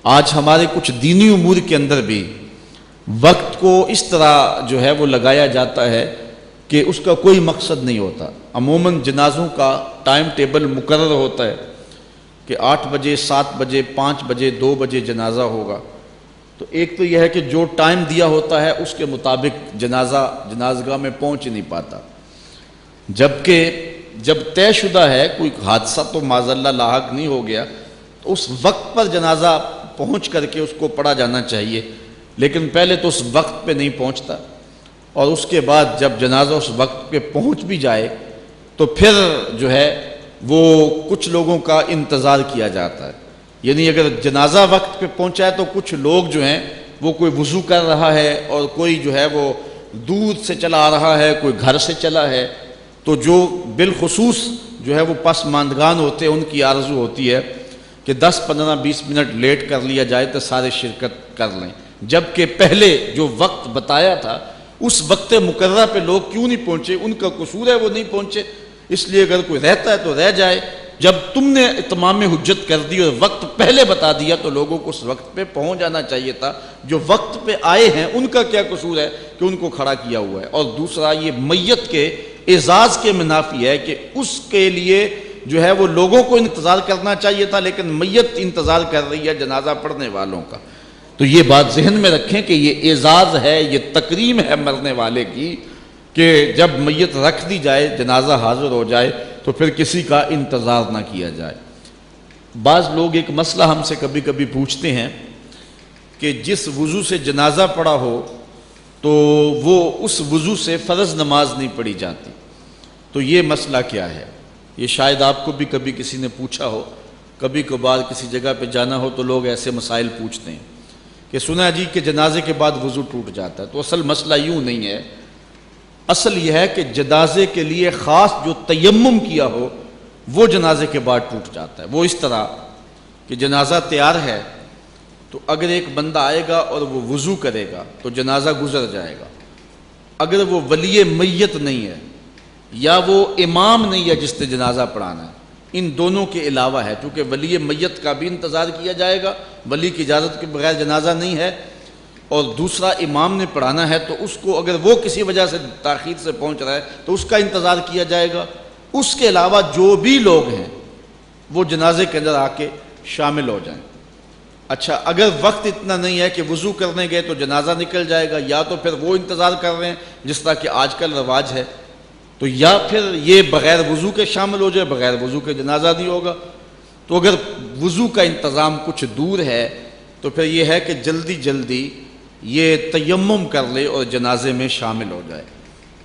آج ہمارے کچھ دینی امور کے اندر بھی وقت کو اس طرح جو ہے وہ لگایا جاتا ہے کہ اس کا کوئی مقصد نہیں ہوتا۔ عموماً جنازوں کا ٹائم ٹیبل مقرر ہوتا ہے کہ 8 بجے، 7 بجے، 5 بجے، 2 بجے جنازہ ہوگا۔ تو ایک تو یہ ہے کہ جو ٹائم دیا ہوتا ہے اس کے مطابق جنازگاہ میں پہنچ نہیں پاتا، جبکہ جب طے شدہ ہے، کوئی حادثہ تو معاذاللہ لاحق نہیں ہو گیا، تو اس وقت پر جنازہ پہنچ کر کے اس کو پڑھا جانا چاہیے، لیکن پہلے تو اس وقت پہ نہیں پہنچتا، اور اس کے بعد جب جنازہ اس وقت پہ پہنچ بھی جائے تو پھر جو ہے وہ کچھ لوگوں کا انتظار کیا جاتا ہے۔ یعنی اگر جنازہ وقت پہ پہنچا ہے تو کچھ لوگ جو ہیں وہ کوئی وضو کر رہا ہے، اور کوئی جو ہے وہ دودھ سے چلا آ رہا ہے، کوئی گھر سے چلا ہے، تو جو بالخصوص جو ہے وہ پسماندگان ہوتے ہیں ان کی آرزو ہوتی ہے کہ 10، 15، 20 منٹ لیٹ کر لیا جائے تو سارے شرکت کر لیں، جبکہ پہلے جو وقت بتایا تھا اس وقت مقررہ پہ لوگ کیوں نہیں پہنچے؟ ان کا قصور ہے وہ نہیں پہنچے، اس لیے اگر کوئی رہتا ہے تو رہ جائے۔ جب تم نے اتمام حجت کر دی اور وقت پہلے بتا دیا تو لوگوں کو اس وقت پہ پہنچ جانا چاہیے تھا۔ جو وقت پہ آئے ہیں ان کا کیا قصور ہے کہ ان کو کھڑا کیا ہوا ہے؟ اور دوسرا، یہ میت کے اعزاز کے منافی ہے کہ اس کے لیے جو ہے وہ لوگوں کو انتظار کرنا چاہیے تھا، لیکن میت انتظار کر رہی ہے جنازہ پڑھنے والوں کا۔ تو یہ بات ذہن میں رکھیں کہ یہ اعزاز ہے، یہ تکریم ہے مرنے والے کی، کہ جب میت رکھ دی جائے، جنازہ حاضر ہو جائے تو پھر کسی کا انتظار نہ کیا جائے۔ بعض لوگ ایک مسئلہ ہم سے کبھی کبھی پوچھتے ہیں کہ جس وضو سے جنازہ پڑھا ہو تو وہ اس وضو سے فرض نماز نہیں پڑھی جاتی، تو یہ مسئلہ کیا ہے؟ یہ شاید آپ کو بھی کبھی کسی نے پوچھا ہو، کبھی کبھار کسی جگہ پہ جانا ہو تو لوگ ایسے مسائل پوچھتے ہیں کہ سنا جی کہ جنازے کے بعد وضو ٹوٹ جاتا ہے۔ تو اصل مسئلہ یوں نہیں ہے، اصل یہ ہے کہ جنازے کے لیے خاص جو تیمم کیا ہو وہ جنازے کے بعد ٹوٹ جاتا ہے۔ وہ اس طرح کہ جنازہ تیار ہے تو اگر ایک بندہ آئے گا اور وہ وضو کرے گا تو جنازہ گزر جائے گا۔ اگر وہ ولی میت نہیں ہے یا وہ امام نہیں ہے جس نے جنازہ پڑھانا ہے، ان دونوں کے علاوہ ہے، چونکہ ولی میت کا بھی انتظار کیا جائے گا، ولی کی اجازت کے بغیر جنازہ نہیں ہے، اور دوسرا امام نے پڑھانا ہے تو اس کو اگر وہ کسی وجہ سے تاخیر سے پہنچ رہا ہے تو اس کا انتظار کیا جائے گا۔ اس کے علاوہ جو بھی لوگ ہیں وہ جنازے کے اندر آ کے شامل ہو جائیں۔ اچھا، اگر وقت اتنا نہیں ہے کہ وضو کرنے گئے تو جنازہ نکل جائے گا، یا تو پھر وہ انتظار کر رہے ہیں جس طرح کہ آج کل رواج ہے، تو یا پھر یہ بغیر وضو کے شامل ہو جائے، بغیر وضو کے جنازہ نہیں ہوگا۔ تو اگر وضو کا انتظام کچھ دور ہے تو پھر یہ ہے کہ جلدی جلدی یہ تیمم کر لے اور جنازے میں شامل ہو جائے،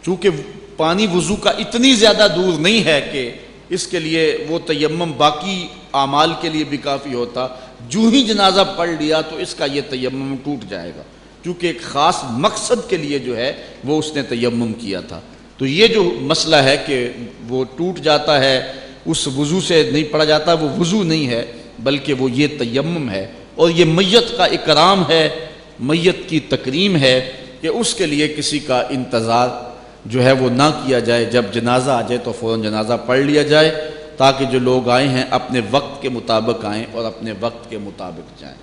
چونکہ پانی وضو کا اتنی زیادہ دور نہیں ہے کہ اس کے لیے وہ تیمم باقی اعمال کے لیے بھی کافی ہوتا۔ جو ہی جنازہ پڑھ لیا تو اس کا یہ تیمم ٹوٹ جائے گا، کیونکہ ایک خاص مقصد کے لیے جو ہے وہ اس نے تیمم کیا تھا۔ تو یہ جو مسئلہ ہے کہ وہ ٹوٹ جاتا ہے، اس وضو سے نہیں پڑھا جاتا، وہ وضو نہیں ہے بلکہ وہ یہ تیمم ہے، اور یہ میت کا اکرام ہے، میت کی تکریم ہے کہ اس کے لیے کسی کا انتظار جو ہے وہ نہ کیا جائے، جب جنازہ آ جائے تو فوراً جنازہ پڑھ لیا جائے، تاکہ جو لوگ آئے ہیں اپنے وقت کے مطابق آئیں اور اپنے وقت کے مطابق جائیں۔